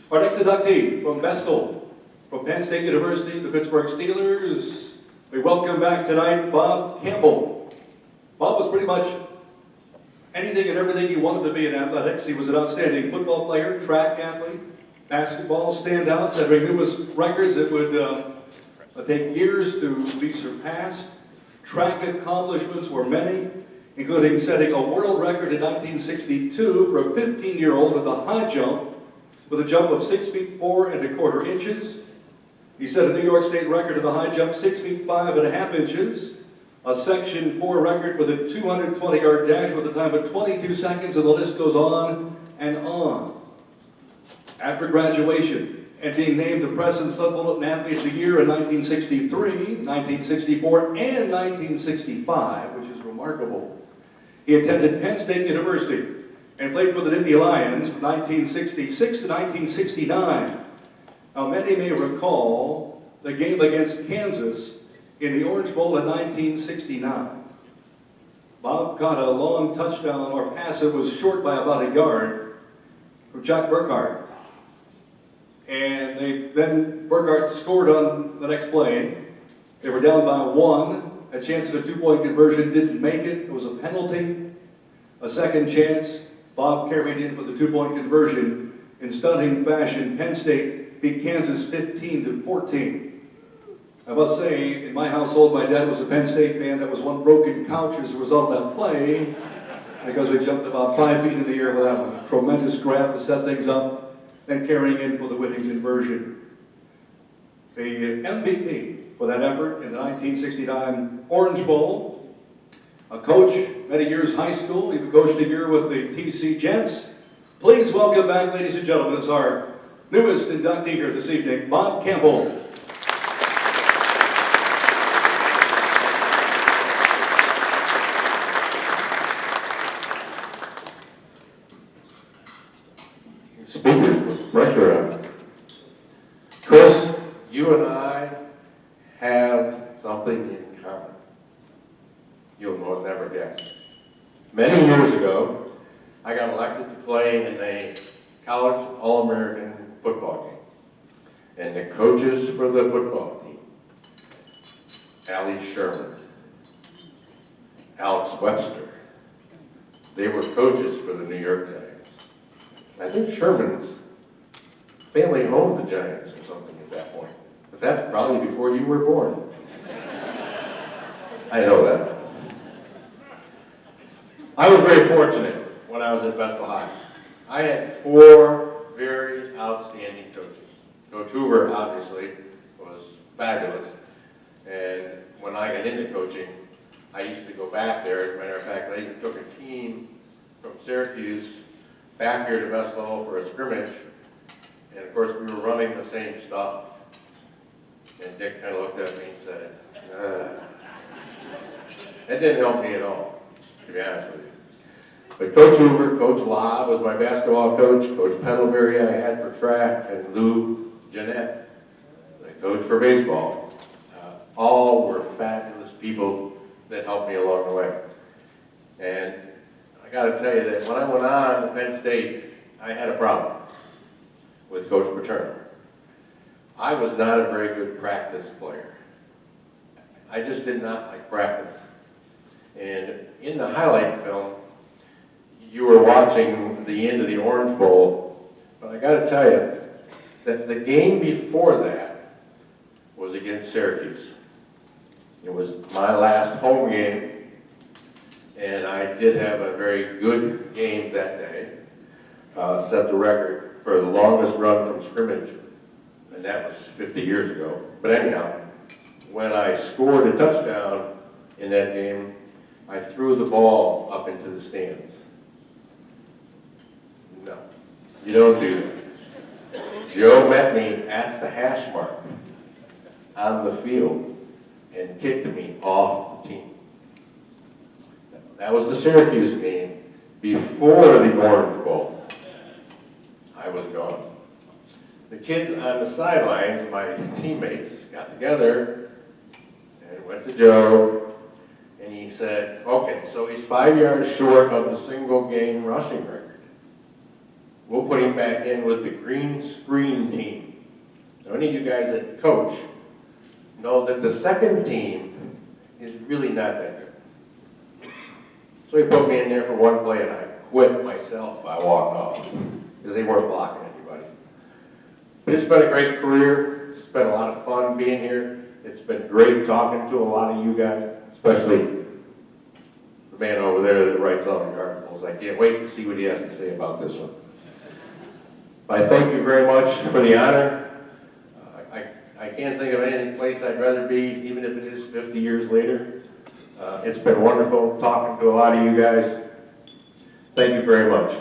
Our next inductee from Vestal, from Penn State University, the Pittsburgh Steelers. We welcome back tonight Bob Campbell. Bob was pretty much anything and everything he wanted to be in athletics. He was an outstanding football player, track athlete, basketball standout, setting numerous records that would take years to be surpassed. Track accomplishments were many, including setting a world record in 1962 for a 15-year-old at the high jump with a jump of 6 feet 4 1/4 inches. He set a New York State record in the high jump, 6 feet 5 1/2 inches. A Section 4 record with a 220-yard dash with a time of 22 seconds, and the list goes on and on. After graduation and being named the President's Sun Bulletin Athlete of the Year in 1963, 1964, and 1965, which is remarkable, he attended Penn State University and played for the Nittany Lions from 1966 to 1969. Now, many may recall the game against Kansas in the Orange Bowl in 1969. Bob caught a long touchdown or pass that was short by about a yard from Chuck Burkhardt. And then Burkhardt scored on the next play. They were down by 1. A chance at a 2-point conversion, didn't make it. It was a penalty. A second chance, Bob carried in for the 2-point conversion. In stunning fashion, Penn State beat Kansas 15-14. I must say, in my household, my dad was a Penn State fan. That was one broken couch as a result of that play, because we jumped about 5 feet in the air with that one. Tremendous grab to set things up, then carrying in for the winning conversion. The MVP for that effort in the 1969 Orange Bowl. A coach, many years high school, even coached a year with the TC Gents. Please welcome back, ladies and gentlemen, as our newest inductee here this evening, Bob Campbell. Speakers, pressure on. Chris, you and I have something in common. You'll never guess. Many years ago, I got elected to play in a college All-American football game. And the coaches for the football team, Allie Sherman, Alex Webster, they were coaches for the New York Giants. I think Sherman's family owned the Giants or something at that point. But that's probably before you were born. I know that. I was very fortunate when I was at Vestal High. I had 4 very outstanding coaches. Coach Hoover, obviously, was fabulous. And when I got into coaching, I used to go back there. As a matter of fact, I even took a team from Syracuse back here to Vestal for a scrimmage, and of course we were running the same stuff. And Dick kind of looked at me and said, that didn't help me at all, to be honest with you. But Coach Hoover, Coach La was my basketball coach, Coach Pendlebury I had for track, and Lou Jeanette, the coach for baseball. All were fabulous people that helped me along the way. And I got to tell you that when I went on to Penn State, I had a problem with Coach Paterno. I was not a very good practice player. I just did not like practice. And in the highlight film, you were watching the end of the Orange Bowl, but I got to tell you that the game before that was against Syracuse. It was my last home game. And I did have a very good game that day, set the record for the longest run from scrimmage, and that was 50 years ago. But anyhow, when I scored a touchdown in that game, I threw the ball up into the stands. No, you don't do that. Joe met me at the hash mark on the field and kicked me off the team. That was the Syracuse game before the Orange Bowl. I was gone. The kids on the sidelines, my teammates, got together and went to Joe, and he said, okay, so he's 5 yards short of the single game rushing record. we'll put him back in with the green screen team. Now, any of you guys that coach know that the second team is really not that good. So he put me in there for one play and I quit myself. I walked off because they weren't blocking anybody. But it's been a great career. It's been a lot of fun being here. It's been great talking to a lot of you guys, especially the man over there that writes all the articles. I can't wait to see what he has to say about this one. I thank you very much for the honor. I can't think of any place I'd rather be, even if it is 50 years later. It's been wonderful talking to a lot of you guys. Thank you very much.